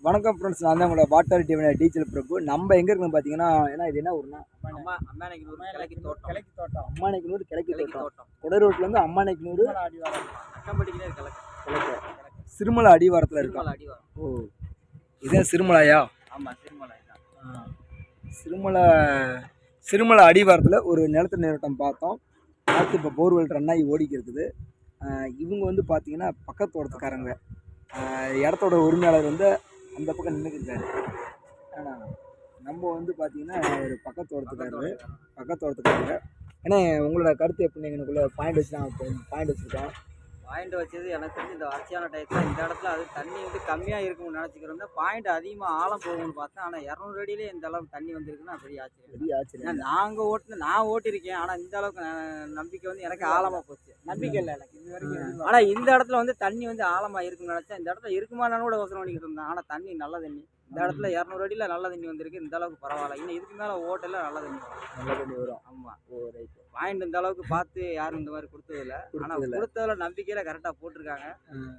வணக்கம் ஃப்ரெண்ட்ஸ், நான் தான் உங்களோட வாட்டர் டிவி டீச்சர் பிரபு. நம்ம எங்கே இருக்குன்னு பார்த்தீங்கன்னா, ஏன்னா இது என்ன ஊர்னா அம்மானைக்கனூர் கிழக்கு தோட்டம். அம்மானைக்கனூர் கிழக்கு தோட்டம். கொடை ரோட்லேருந்து அம்மானைக்கனூர் அக்கம்பட்டிக்கிட்டே கிழக்கு சிறுமலை அடிவாரத்தில் இருக்கோம். ஓ, இதுதான் சிறுமலையா? ஆமாம், சிறுமலை தான். சிறுமலை அடிவாரத்தில் ஒரு நிலத்தடி நீரோட்டம் பார்த்தோம். பார்த்து இப்போ போர்வெல் ரன் ஆகி ஓடிக்கி இருக்குது. இவங்க வந்து பார்த்தீங்கன்னா பக்கத்து தோட்டத்துக்காரங்க. இடத்தோட உரிமையாளர் வந்து அந்த பக்கம் நின்றுக்கிருக்காரு. ஆனால் நம்ம வந்து பார்த்தீங்கன்னா ஒரு பக்கத்து தோட்டத்துக்காரங்க. ஏன்னா உங்களோட கருத்து எப்படின்னு எங்களுக்குள்ள பாயிண்ட் வச்சு தான் பாயிண்ட் வச்சுருக்கோம். பாயிண்ட் வச்சது எனக்கு தெரிஞ்சு இந்த வறட்சியான டயத்தில் இந்த இடத்துல அது தண்ணி வந்து கம்மியாக இருக்கும்னு நினச்சிக்கிறோம். பாயிண்ட் அதிகமாக ஆழம் போகும்னு பார்த்தேன். ஆனால் 200 அடியிலே இந்த அளவுக்கு தண்ணி வந்திருக்குன்னா பெரிய ஆச்சரியம். நான் ஓட்டியிருக்கேன். ஆனால் இந்த அளவுக்கு நம்பிக்கை வந்து எனக்கு ஆழமாக போச்சு. நம்பிக்கை இல்லை எனக்கு இது வரைக்கும். ஆனால் இந்த இடத்துல வந்து தண்ணி வந்து ஆழமாக இருக்குன்னு நினச்சேன். இந்த இடத்துல இருக்குமானாலும் கூட யோசனை பண்ணிக்கிட்டு இருந்தேன். ஆனால் தண்ணி நல்ல தண்ணி. இந்த இடத்துல 200 அடியில் நல்ல தண்ணி வந்திருக்கு. இந்த அளவுக்கு பரவாயில்ல. இன்னும் இதுக்கு மேலே ஓட்டெல்லாம் நல்ல தண்ணி வரும். ஆமாம். ஓ, ரைட். பாயிண்ட் இந்த அளவுக்கு பார்த்து யாரும் இந்த மாதிரி கொடுத்ததில்லை. ஆனால் கொடுத்ததில் நம்பிக்கையில் கரெக்டாக போட்டிருக்காங்க.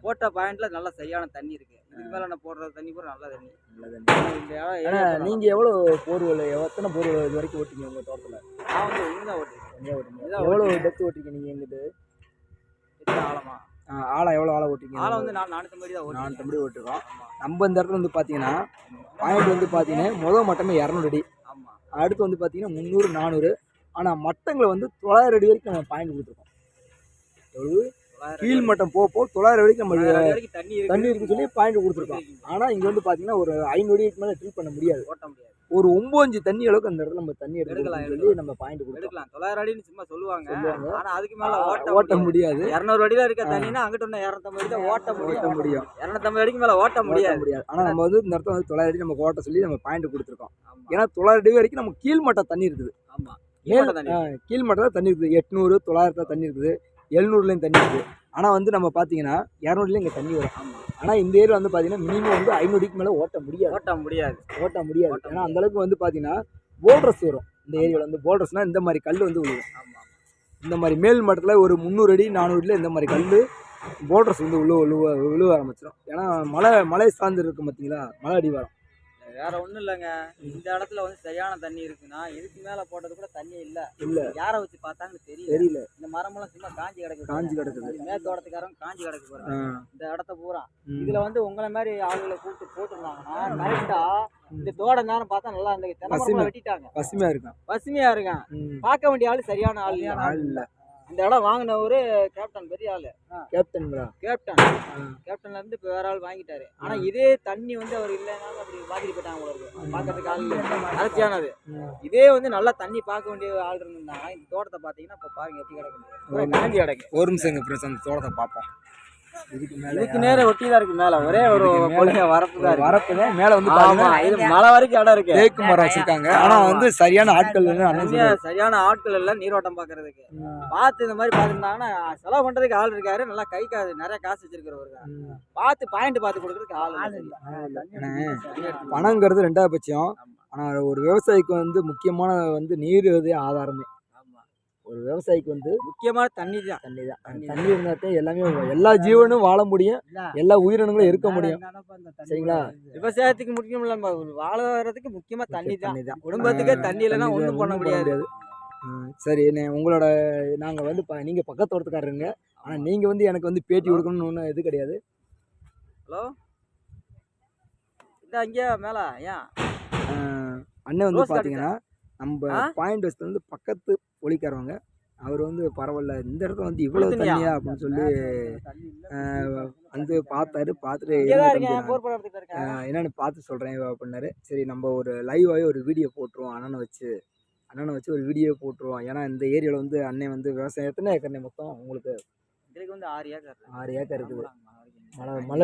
போட்ட பாயிண்ட்ல நல்லா சரியான தண்ணி இருக்கு. இதுக்கு மேலே நான் போடுற தண்ணி கூட நல்ல தண்ணி. நீங்கள் எவ்வளோ போர்வெல், எத்தனை போர்வெல் இது வரைக்கும் ஓட்டிங்க உங்கள் தோட்டத்தில்? நான் வந்து ஒன்று தான் ஓட்டிருக்கேன். எவ்வளோ டெப்த் ஓட்டிங்க நீங்கள்? எங்கிட்ட ஆழமா ஆழம் எவ்வளோ ஆழம் ஓட்டிங்க? ஆழம் வந்து 450 தான் 450 ஓட்டிருக்கோம். நம்ம இந்த இடத்துல வந்து பார்த்தீங்கன்னா பாயிண்ட் வந்து பார்த்தீங்கன்னா முதல் மட்டமே 200 அடி. ஆமாம். அடுத்து வந்து பார்த்தீங்கன்னா 300 400. ஆனால் மட்டங்களை வந்து 900 அடி வரைக்கும் நம்ம பாயிண்ட் கொடுத்துருக்கோம். கீழ் மட்டம் போக 900 வரைக்கும் நம்ம தண்ணி இருக்குன்னு சொல்லி பாயிண்ட் கொடுத்துருக்கோம். ஆனால் இங்கே வந்து பார்த்தீங்கன்னா ஒரு 500 அடிக்கு மேலே ட்ரீட் பண்ண முடியாது. ஓட்ட முடியாது. ஒரு 9 தண்ணி அளவுக்கு அந்த இடத்துல நம்ம தண்ணி எடுக்கலாம் சொல்லி நம்ம பாயிண்ட் கொடுக்கலாம். 900 அடின்னு சும்மா சொல்லுவாங்க. ஆனா அதுக்கு மேல ஓட்ட முடியாது. 200 அடியில இருக்க தண்ணினா அங்கிட்ட 250 அடி ஓட்ட முடியும். 250 அடிக்கு மேல ஓட்ட முடியாது. ஆனா நம்ம வந்து இந்த இடத்துல வந்து 900 அடி நம்ம ஓட்ட சொல்லி நம்ம பாயிண்ட் கொடுத்துருக்கோம். ஏன்னா 900 அடி வரைக்கும் நம்ம கீழ்மட்ட தண்ணி இருக்குது. ஆமா, கீழ்மட்டத்தில் தண்ணி இருக்குது. 800 900 தண்ணி இருக்குது. 700 தண்ணி இருக்குது. ஆனால் வந்து நம்ம பார்த்தீங்கன்னா 200 இங்கே தண்ணி வரும். ஆனால் இந்த ஏரியா வந்து பார்த்தீங்கன்னா மினிமம் வந்து 500 அடிக்கு மேலே ஓட்ட முடியாது. ஏன்னா அந்தளவுக்கு வந்து பார்த்தீங்கன்னா போல்ட்ரஸ் வரும். இந்த ஏரியாவில் வந்து போல்ட்ரஸ்னால் இந்த மாதிரி கல் வந்து விழுவும். இந்த மாதிரி மேல் மட்டத்தில் ஒரு 300 அடி 400 அடியில் இந்த மாதிரி கல் போல்ட்ரஸ் வந்து விழுவ ஆரம்பிச்சிடும். ஏன்னா மலை சார்ந்து இருக்கும் பார்த்தீங்களா, மலை அடிவாரம். வேற ஒண்ணும் இல்லைங்க. இந்த இடத்துல வந்து சரியான தண்ணி இருக்குன்னா இதுக்கு மேல போட்டது கூட தண்ணி இல்ல. யாரை வச்சு பார்த்தாங்கன்னு தெரியல. இந்த மரமெல்லாம் சும்மா காஞ்சி கிடக்குது. மேத்தோட்டத்துக்காரங்க காஞ்சி கிடக்கு போறாங்க இந்த இடத்த பூரா. இதுல வந்து உங்களை மாதிரி ஆளுகளை கூப்பிட்டு போட்டுருந்தாங்கன்னா கரெக்டா இந்த தோட நேரம் பார்த்தா நல்லா இந்த தென்னை வெட்டிட்டாங்க. பசுமையா இருக்கான். பார்க்க வேண்டிய ஆளு சரியான ஆள் இல்ல. இந்த இடம் வாங்கின ஒரு கேப்டன், பெரிய ஆளு. கேப்டன்ல இருந்து இப்ப வேற ஆள் வாங்கிட்டாரு. ஆனா இதே தண்ணி வந்து அவர் இல்லைனாலும் அப்படி பாதிட்டு போயிட்டாங்க போல இருக்கு. பாக்கிறதுக்கு ஆள் அலட்சியானது. இதே வந்து நல்லா தண்ணி பார்க்க வேண்டிய ஆள் இருந்தாங்க. இந்த தோட்டத்தை பாத்தீங்கன்னா இப்ப பாருங்க எப்படி கிடக்கு. ஒரு நிமிஷம் அந்த தோட்டத்தை பார்ப்போம். இதுக்கு நேரம் ஒட்டி தான் இருக்கு. மேல ஒரே ஒரு வரப்பு மேல வந்து இது மழை வரைக்கும் இடம் இருக்கு. தேக்கு மரம் வச்சிருக்காங்க. ஆனா வந்து சரியான ஆட்கள் இல்ல நீரோட்டம் பாக்குறதுக்கு. பார்த்து இந்த மாதிரி பாத்துருந்தாங்கன்னா செலவு பண்றதுக்கு ஆள் இருக்காரு. நல்லா கை காசு நிறைய காசு வச்சிருக்கிறவரு. பார்த்து பாயிண்ட் பார்த்து கொடுக்கறதுக்கு ஆள் இல்ல. பணங்கிறது 2வது பட்சம். ஆனா ஒரு விவசாயிக்கு வந்து முக்கியமான வந்து நீர் ஆதாரமே. ஒரு விவசாயிக்கு வந்து முக்கியமான தண்ணி தான். தண்ணி இருந்தால் எல்லாமே, எல்லா ஜீவனும் வாழ முடியும், எல்லா உயிரினங்களும் இருக்க முடியும். சரிங்களா? விவசாயத்துக்கு முக்கியம் இல்லை, வாழறதுக்கு முக்கியமா தண்ணி தான். குடும்பத்துக்கே தண்ணி இல்லைன்னா ஒன்றும் பண்ண முடியாது. சரி, உங்களோட நாங்கள் வந்து நீங்கள் பக்கத்தோட்டத்துக்காரருங்க. ஆனால் நீங்கள் வந்து எனக்கு வந்து பேட்டி கொடுக்கணும்னு ஒன்றும் இது கிடையாது. ஹலோ, இந்த அங்கேயா மேலே ஏன் அண்ணன் வந்து பார்த்தீங்கன்னா நம்ம பாயிண்ட் வச்சு வந்து பக்கத்து ஒலிக்காரவங்க. அவர் வந்து பரவாயில்ல, இந்த இடத்துல வந்து இவ்வளவு தண்ணியா அப்படின்னு சொல்லி வந்து பார்த்துட்டு என்னன்னு பார்த்து சொல்கிறேன் அப்படின்னாரு. சரி, நம்ம ஒரு லைவாகவே ஒரு வீடியோ போட்டுருவோம். அண்ணனை வச்சு ஒரு வீடியோ போட்டுருவோம். ஏன்னா இந்த ஏரியாவில் வந்து அண்ணன் வந்து விவசாயம் எத்தனை ஏக்கர் மொத்தம் உங்களுக்கு? எங்களுக்கு வந்து 6 ஏக்கர் இருக்குது. மலை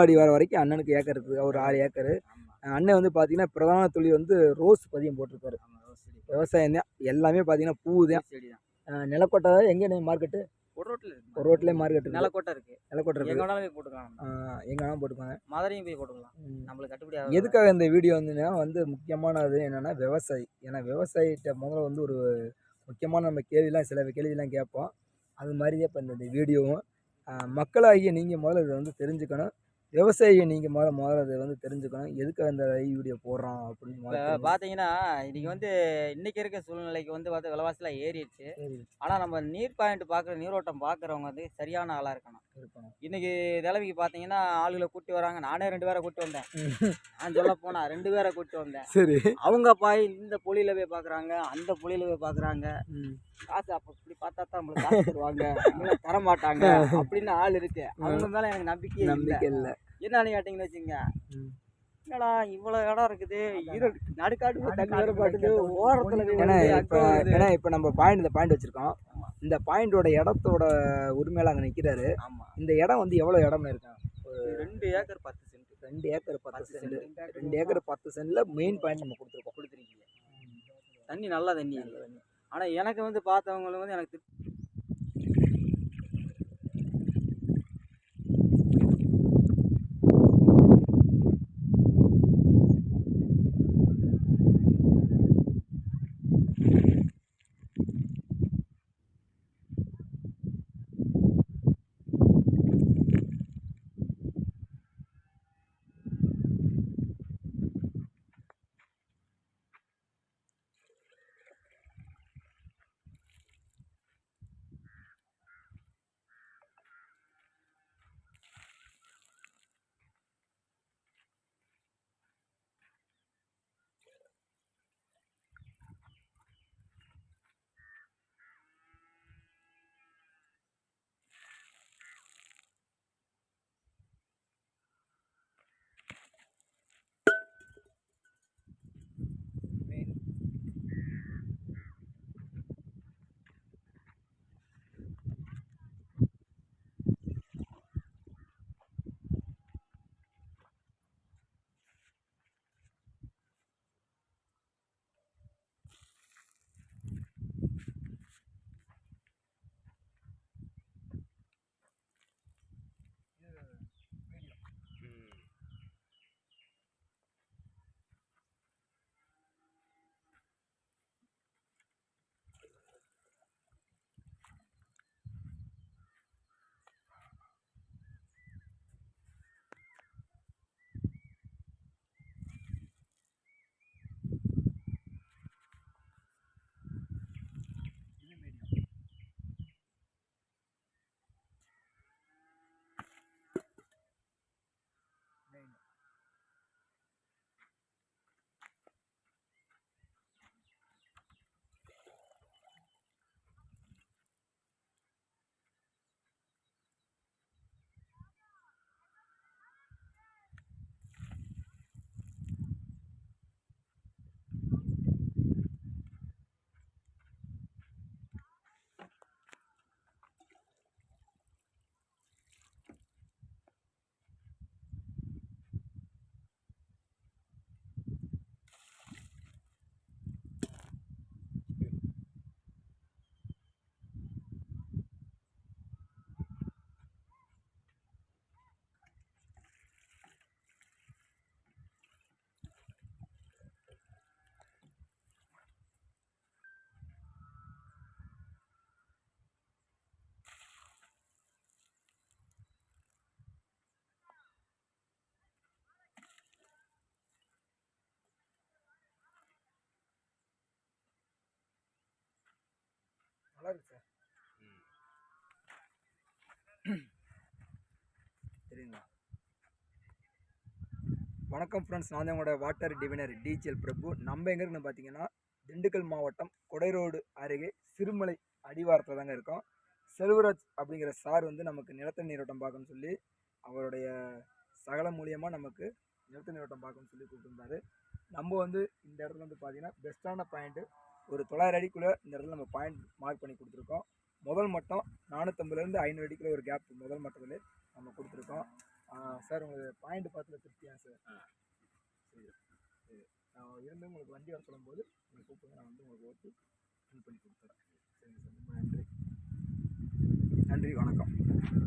அடி வர வரைக்கும் அண்ணனுக்கு ஏக்கர் இருக்குது. ஒரு 6 ஏக்கரு. அண்ணன் வந்து பார்த்தீங்கன்னா பிரதான தொழில் வந்து ரோஸ் பதியம் போட்டிருக்காரு. விவசாயம் தான். எல்லாமே பார்த்தீங்கன்னா பூ தான். நிலக்கோட்டை எங்கே மார்க்கெட்டு? ஒரு ரோட்லேயே மார்க்கெட் இருக்கு. நிலக்கோட்டை இருக்கு. எங்கே வேணாலும் போட்டுக்கலாம். மதுரையும் போய் போட்டுக்கலாம். நம்மளுக்கு கட்டுப்படி. எதுக்காக இந்த வீடியோ வந்து முக்கியமானது என்னென்னா விவசாயி. ஏன்னா விவசாயிகிட்ட முதல்ல வந்து ஒரு முக்கியமான நம்ம சில கேள்வியெல்லாம் கேட்போம். அது மாதிரி தான் இப்போ இந்த வீடியோவும் மக்களாகிய நீங்கள் முதல்ல இதை வந்து தெரிஞ்சுக்கணும். விவசாயியை நீங்கள் முதல்ல அதை வந்து தெரிஞ்சுக்கணும். எதுக்கு அந்த லைவ் வீடியோ போடுறோம் அப்படின்னு இப்போ முதல்ல பார்த்தீங்கன்னா, இன்னைக்கு வந்து இன்னைக்கு இருக்க சூழ்நிலைக்கு வந்து பார்த்து விலைவாசிலாம் ஏறிடுச்சு. சரி ஆனா நம்ம நீர் பாயிண்ட் பார்க்குற நீரோட்டம் பார்க்குறவங்க வந்து சரியான ஆளா இருக்கணும். இருக்கணும். இன்னைக்கு நிலமைக்கு பார்த்தீங்கன்னா, ஆளுகள கூட்டி வராங்க. நானே 2 பேர கூட்டி வந்தேன். ம். நான் சொல்லப்போனா 2 பேர கூட்டி வந்தேன். சரி. அவங்க இந்த புழியில போய் பார்க்குறாங்க, அந்த புழியில போய் பார்க்குறாங்க. ம். காசு அப்ப இப்படி பார்த்தா தான் நம்மளுக்கு காசு தருவாங்க, இல்ல தரமாட்டாங்க அப்படின்னு ஆள் இருக்கு. அவங்க மேல எனக்கு நம்பிக்கையே இல்ல. நம்பிக்கை இல்லை. என்னன்னு கேட்டீங்கன்னு வச்சுக்கங்க, ம். என்னடா இவ்வளோ இடம் இருக்குது, நடுக்காட்டுக்குள்ள தண்ணி வர மாட்டுது, ஓரத்துல ஏன்னா வருது, இப்போ அங்க வருது. ஏன்னா இப்போ நம்ம இந்த பாயிண்ட் வச்சுருக்கோம். இந்த பாயிண்டோட இடத்தோட உரிமையாளர் அங்கே நிற்கிறாரு. ஆமா. இந்த இடம் வந்து எவ்வளோ இடம்னு இருக்கும்? 2 acre 10 cent. 2 acre 10 10 cent. Cent. 2 acre 10 சென்ட்ல மெயின் பாயிண்ட் நம்ம கொடுத்துருக்கோம். கொடுத்துருக்கீங்க. தண்ணி நல்ல தண்ணி. ஆனா எனக்கு வந்து பார்த்தவங்களும் வந்து எனக்கு நல்லா இருக்கு சார். சரிங்களா? வணக்கம் ஃப்ரெண்ட்ஸ், நான் தான் உங்களோட வாட்டர் டிவினர் டிஜிஎல் பிரபு. நம்ம எங்கே இருக்குன்னு பார்த்தீங்கன்னா திண்டுக்கல் மாவட்டம் கொடைரோடு அருகே சிறுமலை அடிவாரத்தில் தாங்க இருக்கோம். செல்வராஜ் அப்படிங்கிற சார் வந்து நமக்கு நிலத்தடி நீரோட்டம் பார்க்கணும்னு சொல்லி அவருடைய சகலம் மூலியமாக நமக்கு நிலத்தடி நீரோட்டம் பார்க்கணும்னு சொல்லி கூப்பிட்டுருந்தாரு. நம்ம வந்து இந்த இடத்துல வந்து பார்த்தீங்கன்னா பெஸ்ட்டான பாயிண்ட்டு ஒரு 900 அடிக்குள்ளே இந்த இடத்துல நம்ம பாயிண்ட் மார்க் பண்ணி கொடுத்துருக்கோம். முதல் மட்டம் 450லேருந்து 500 அடிக்குள்ளே ஒரு கேப் முதல் மட்டத்தில் நம்ம கொடுத்துருக்கோம். சார் உங்களுக்கு பாயிண்ட் பார்த்துல திருப்தியா சார்? சரி சரி. நான் இருந்து உங்களுக்கு வண்டி வர சொல்லும்போது நீங்கள் கூப்பிடுங்க, நான் வந்து உங்களுக்கு ஓட்டி ஃபில் பண்ணி கொடுத்துறேன். சரிங்க சார், ரொம்ப நன்றி. நன்றி, வணக்கம்.